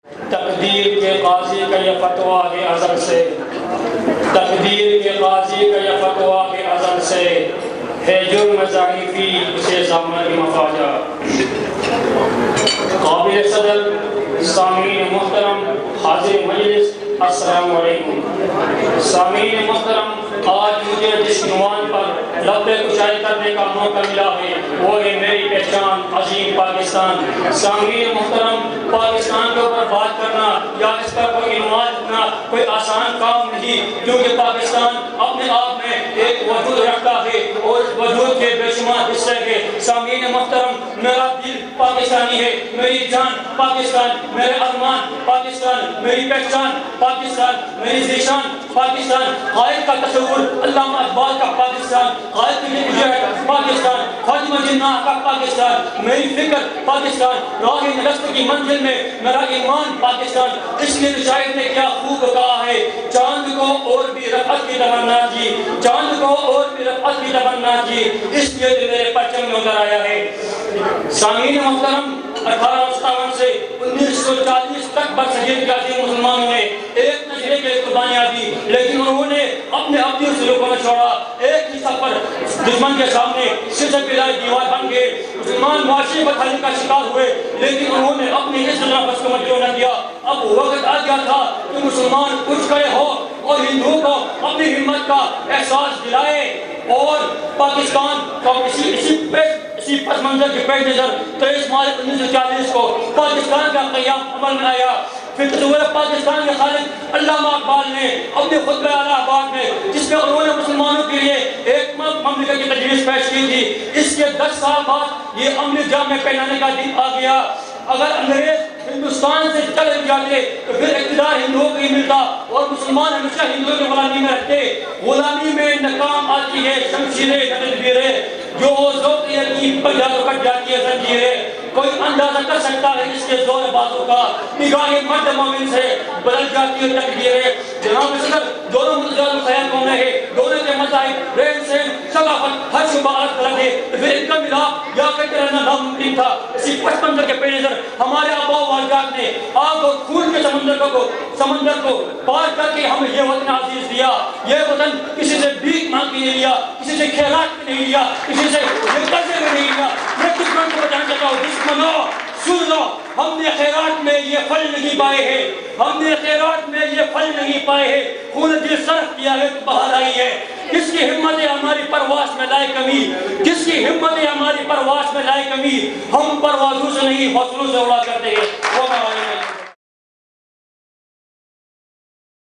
تقدیر کے قاضی کا یہ فتویٰ ہے ازل سے، تقدیر کے قاضی کا یہ فتویٰ ہے ازل سے، ہے جرم ضعیفی اسے ضامن مفاجہ۔ قابل صدر، سامعین محترم، حاضر مجلس، السلام علیکم۔ سامعین محترم، آج مجھے جس عنوان پر لب کشائی کرنے کا موقع ملا ہے وہ ہے میری پہچان عظیم پاکستان۔ سامعین محترم، پاکستان کے اوپر بات کرنا یا اس کا کوئی عنوان کرنا کوئی آسان کام نہیں، کیونکہ پاکستان اپنے آپ میں ایک وجود رکھتا ہے اور اس وجود کے بے شمار حصے کے۔ سامعین محترم، میرا دل پاکستانی ہے، میری جان پاکستان، میرے ارمان پاکستان، میری پہچان پاکستان، میری ذیشان پاکستان، قائد کا تصور علامہ اقبال کا پاکستان، قائد کی مجاہد پاکستان، خواجہ جناح کا پاکستان، میری فکر پاکستان، راہ نلست کی منزل میں میرا ایمان پاکستان۔ اس لیے شاعر نے کیا خوب کہا ہے، چاند کو اور بھی رفعت کی تمنا جی، چاند کو اور بھی رفعت کی تمنا جی، اس لیے جو میرے پرچم میں اتر آیا ہے۔ سامعین محترم، 1857 سے 1940 تک برصغیر کے عظیم مسلمانوں نے ایک نشرے کے قربانیاں دی، لیکن انہوں نے اپنے اپنی سلوکوں میں چھوڑا، ایک ہی سفر دشمن کے سامنے سر پلائے دیوار بن گئے، مسلمان معاشرے بدحالی کا شکار ہوئے، لیکن انہوں نے اپنی اس نفس کو مجروح نہ کیا۔ اب وقت آ گیا تھا کہ مسلمان اٹھ کھڑے ہو اور ہندوؤں کو اپنی ہمت کا احساس دلائے، اور پاکستان کا اسی پس منظر کے پیش نظر 23 مارچ 1940 کو پاکستان کا قیام عمل میں آیا۔ پھر تصور پاکستان کے خالق علامہ اقبال نے اپنے خطبہ اعلیٰ آباد میں، جس میں انہوں نے مسلمانوں کے لیے ایک مملکت کی تجویز پیش کی تھی، اس کے 10 سال بعد یہ عملی جامع پہنانے کا دن آ گیا۔ اگر انگریز ہندوستان سے چل جاتے تو پھر اقتدار ہندوؤں کو ہی ملتا اور مسلمان ہمیشہ ہندوؤں کی غلامی میں رہتے۔ غلامی میں ناکام آتی ہے شمشیریں تدبیریں، جو ذوق یقین پر جا کٹ جاتی ہے زنجیریں۔ کوئی اندازہ کر سکتا ہے اس کے زور بازو کا، نگاہ مرد مومن سے بدل جاتی ہے تقدیریں۔ جناب صدر، دونوں متضاد خیال قومیں ہیں، دونوں کے مذاہب، رہن سہن، ثقافت، ہر شعبہ الگ الگ ہے، پھر ان کا ملاپ یا کرتے رہنا ناممکن تھا۔ اسی پس منظر کے پیش نظر ہمارے آباء و اجداد نے آگ اور خون کے سمندر کو پار کر کے ہمیں یہ وطن عزیز دیا۔ یہ وطن کسی سے بھیک مانگ کے نہیں لیا، کسی سے خیرات میں نہیں لیا، کسی سے قرضے میں نہیں لیا۔ میں دشمن کو بتانا چاہتا ہوں، دشمنوں سن لو، ہم نے خیرات میں یہ پھل نہیں پائے ہیں، ہم نے خیرات میں یہ پھل نہیں پائے ہیں، خون دل صرف کیا ہے تو بہار آئی ہے۔ کس کی ہمت ہے ہماری پرواز میں لائے کمی، کس کی ہمت ہے ہماری پرواز میں لائے کمی، ہم پروازوں سے نہیں حوصلوں سے اڑا کرتے ہیں۔